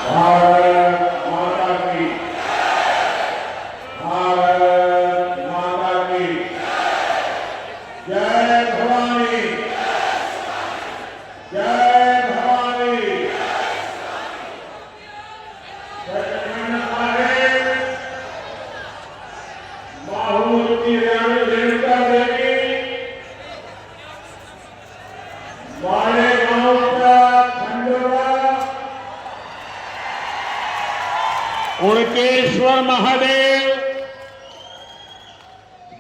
भारत माता की, भारत माता की जय भवानी, जय भवानी। सच्चिदानंद साहेब, बाहुल की रानी रेणुका देवी, मालेगांव का खंडोबा, उनकेश्वर महादेव,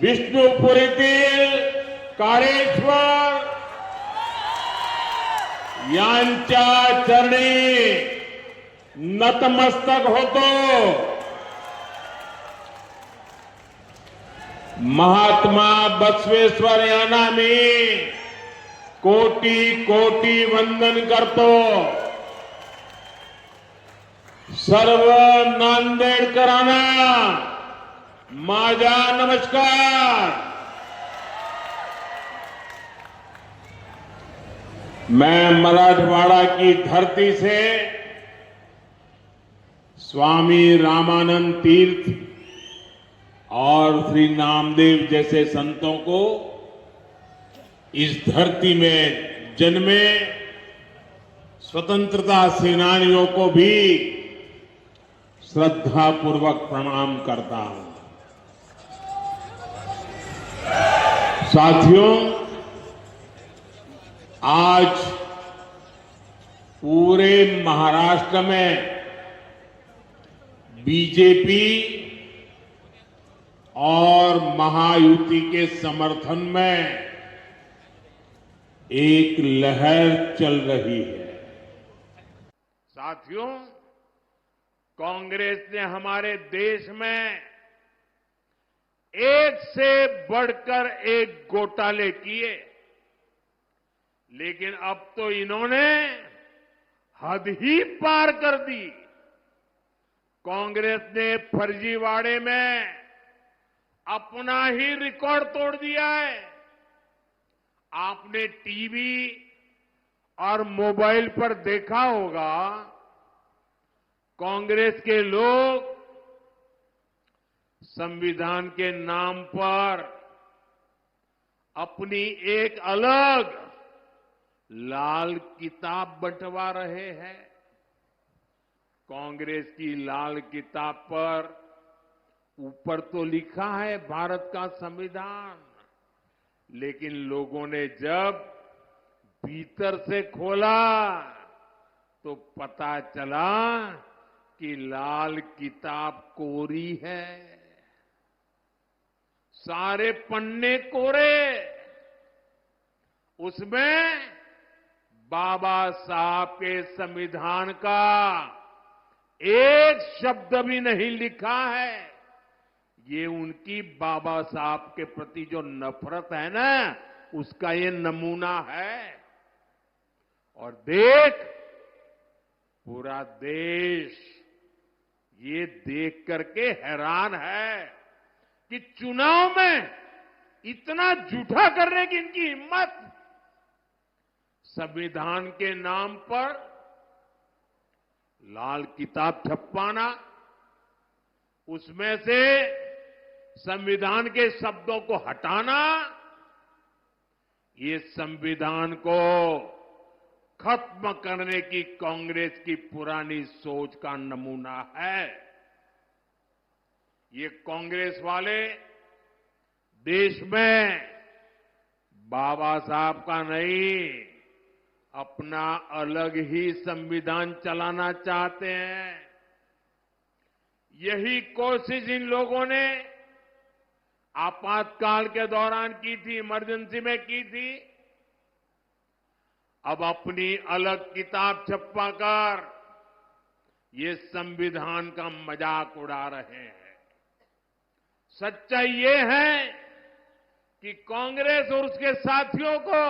विष्णुपुरीतील काळेश्वर यांच्या चरणी नतमस्तक होतो। महात्मा बसवेश्वर यांना मी कोटी कोटी वंदन करतो। सर्व नांदेडकरांना माझा नमस्कार। मैं मराठवाड़ा की धरती से स्वामी रामानंद तीर्थ और श्री नामदेव जैसे संतों को इस धरती में जन्मे स्वतंत्रता सेनानियों को भी श्रद्धापूर्वक प्रणाम करता हूं। साथियों, आज पूरे महाराष्ट्र में बीजेपी और महायुति के समर्थन में एक लहर चल रही है। साथियों, कांग्रेस ने हमारे देश में एक से बढ़कर एक घोटाले किए, लेकिन अब तो इन्होंने हद ही पार कर दी। कांग्रेस ने फर्जीवाड़े में अपना ही रिकॉर्ड तोड़ दिया है। आपने टीवी और मोबाइल पर देखा होगा, कांग्रेस के लोग संविधान के नाम पर अपनी एक अलग लाल किताब बंटवा रहे हैं। कांग्रेस की लाल किताब पर ऊपर तो लिखा है भारत का संविधान, लेकिन लोगों ने जब भीतर से खोला तो पता चला कि लाल किताब कोरी है। सारे पन्ने कोरे, उसमें बाबा साहब के संविधान का एक शब्द भी नहीं लिखा है। ये उनकी बाबा साहब के प्रति जो नफरत है ना, उसका ये नमूना है। और देख, पूरा देश ये देख करके हैरान है कि चुनाव में इतना झूठा करने की इनकी हिम्मत। संविधान के नाम पर लाल किताब छपवाना, उसमें से संविधान के शब्दों को हटाना, ये संविधान को खत्म करने की कांग्रेस की पुरानी सोच का नमूना है। ये कांग्रेस वाले देश में बाबा साहब का नहीं, अपना अलग ही संविधान चलाना चाहते हैं। यही कोशिश इन लोगों ने आपातकाल के दौरान की थी, इमरजेंसी में की थी। अब अपनी अलग किताब छपवाकर ये संविधान का मजाक उड़ा रहे हैं। सच्चाई ये है कि कांग्रेस और उसके साथियों को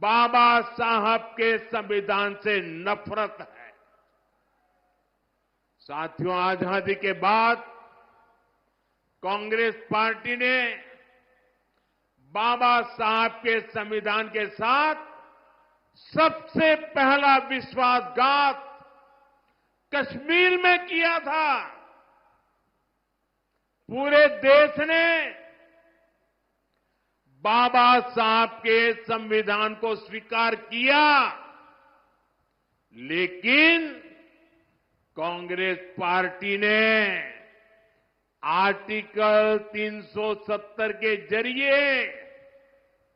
बाबा साहब के संविधान से नफरत है। साथियों, आजादी के बाद कांग्रेस पार्टी ने बाबा साहब के संविधान के साथ सबसे पहला विश्वासघात कश्मीर में किया था। पूरे देश ने बाबा साहब के संविधान को स्वीकार किया, लेकिन कांग्रेस पार्टी ने आर्टिकल 370 के जरिए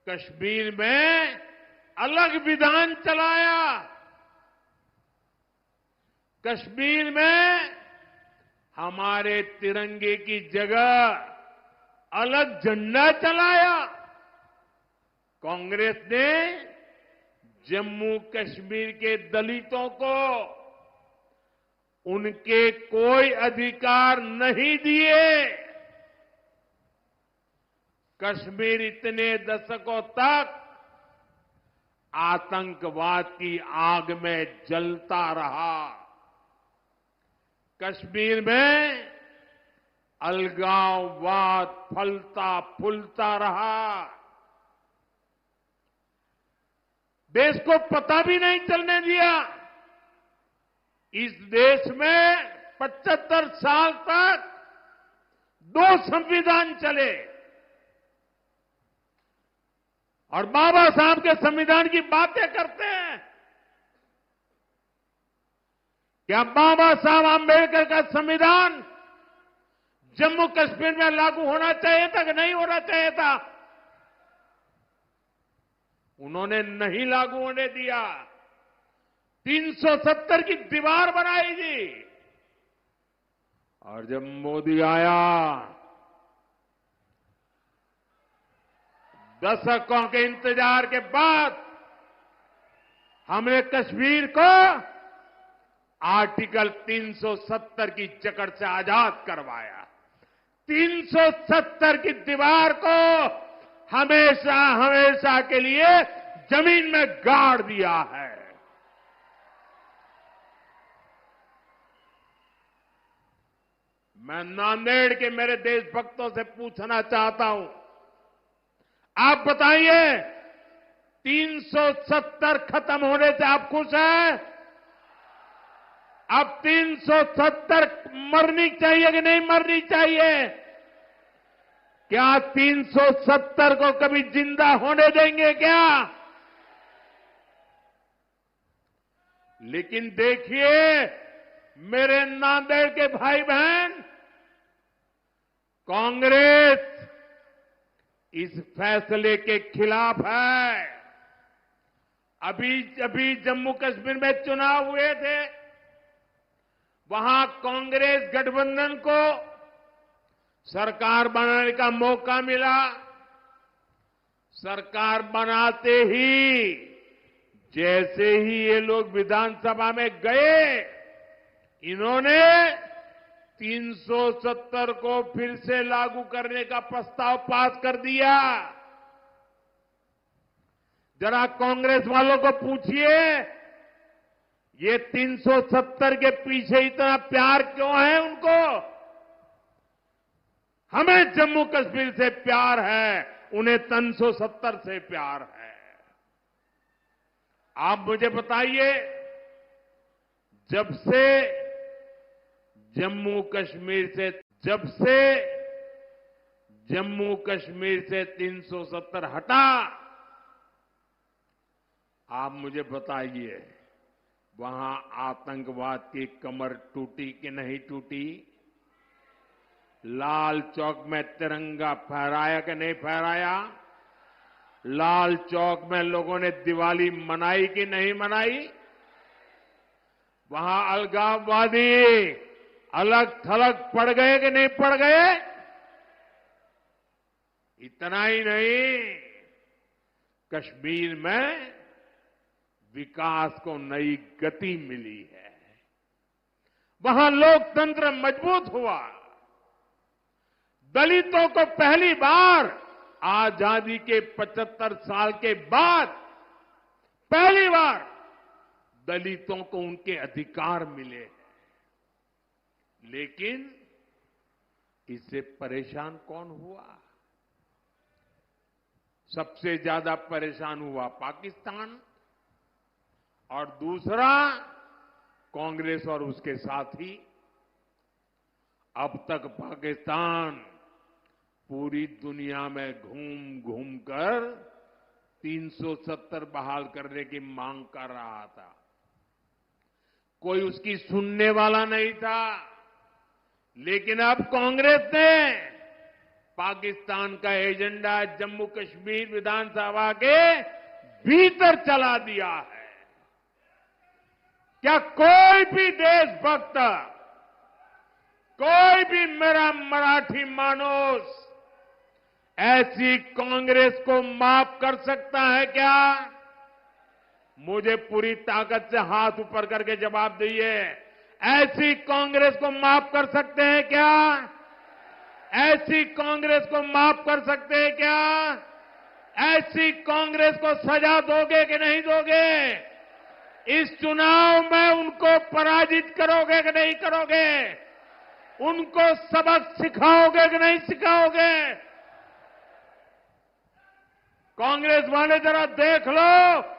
कश्मीर में अलग विधान चलाया। कश्मीर में हमारे तिरंगे की जगह अलग झंडा चलाया। कांग्रेस ने जम्मू कश्मीर के दलितों को उनके कोई अधिकार नहीं दिए। कश्मीर इतने दशकों तक आतंकवाद की आग में जलता रहा। कश्मीर में अलगाववाद फलता फूलता रहा। देश को पता भी नहीं चलने दिया। इस देश में 75 साल तक 2 संविधान चले और बाबा साहब के संविधान की बातें करते हैं। क्या बाबा साहब आंबेडकर का संविधान जम्मू कश्मीर में लागू होना चाहिए था कि नहीं होना चाहिए था? उन्होंने नहीं लागू होने दिया। 370 की दीवार बनाई थी। और जब मोदी आया, दशकों के इंतजार के बाद हमने कश्मीर को आर्टिकल 370 की जकड़ से आजाद करवाया। 370 की दीवार को हमेशा हमेशा के लिए जमीन में गाड़ दिया है। मैं नांदेड़ के मेरे देशभक्तों से पूछना चाहता हूं, आप बताइए 370 खत्म होने से आप खुश हैं? अब 370 मरनी चाहिए कि नहीं मरनी चाहिए? क्या 370 को कभी जिंदा होने देंगे क्या? लेकिन देखिए मेरे नांदेड़ के भाई बहन, कांग्रेस इस फैसले के खिलाफ है। अभी जम्मू कश्मीर में चुनाव हुए थे, वहां कांग्रेस गठबंधन को सरकार बनाने का मौका मिला। सरकार बनाते ही जैसे ही ये लोग विधानसभा में गए, इन्होंने 370 को फिर से लागू करने का प्रस्ताव पास कर दिया। जरा कांग्रेस वालों को पूछिए, ये 370 के पीछे इतना प्यार क्यों है उनको? हमें जम्मू कश्मीर से प्यार है, उन्हें 370 से प्यार है। आप मुझे बताइए, जब से जम्मू कश्मीर से 370 हटा, आप मुझे बताइए वहां आतंकवाद की कमर टूटी कि नहीं टूटी? लाल चौक में तिरंगा फहराया कि नहीं फहराया? लाल चौक में लोगों ने दिवाली मनाई कि नहीं मनाई? वहां अलगाववादी अलग थलग पड़ गए कि नहीं पड़ गए? इतना ही नहीं, कश्मीर में विकास को नई गति मिली है। वहां लोकतंत्र मजबूत हुआ। दलितों को पहली बार आजादी के 75 साल के बाद पहली बार दलितों को उनके अधिकार मिले हैं। लेकिन इससे परेशान कौन हुआ? सबसे ज्यादा परेशान हुआ पाकिस्तान और दूसरा कांग्रेस और उसके साथी अब तक पाकिस्तान पूरी दुनिया में घूम घूम कर 370 बहाल करने की मांग कर रहा था। कोई उसकी सुनने वाला नहीं था, लेकिन अब कांग्रेस ने पाकिस्तान का एजेंडा जम्मू कश्मीर विधानसभा के भीतर चला दिया है। क्या कोई भी देशभक्त, कोई भी मेरा मराठी मानुस ऐसी कांग्रेस को माफ कर सकता है क्या? मुझे पूरी ताकत से हाथ ऊपर करके जवाब दीजिए। ऐसी कांग्रेस को माफ कर सकते हैं क्या? ऐसी कांग्रेस को माफ कर सकते हैं क्या? ऐसी कांग्रेस को सजा दोगे कि नहीं दोगे? इस चुनाव में उनको पराजित करोगे कि नहीं करोगे? उनको सबक सिखाओगे कि नहीं सिखाओगे? कांग्रेस वाले जरा देख लो,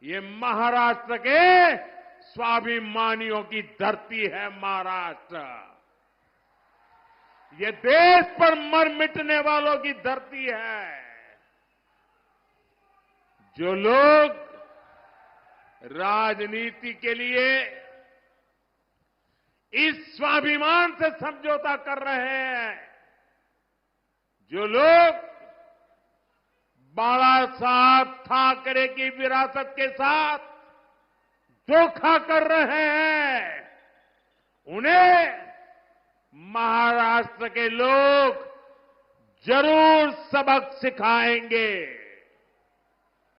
ये महाराष्ट्र के स्वाभिमानियों की धरती है। महाराष्ट्र ये देश पर मर मिटने वालों की धरती है। जो लोग राजनीति के लिए इस स्वाभिमान से समझौता कर रहे हैं, जो लोग बाला साहब ठाकरे की विरासत के साथ धोखा कर रहे हैं, उन्हें महाराष्ट्र के लोग जरूर सबक सिखाएंगे।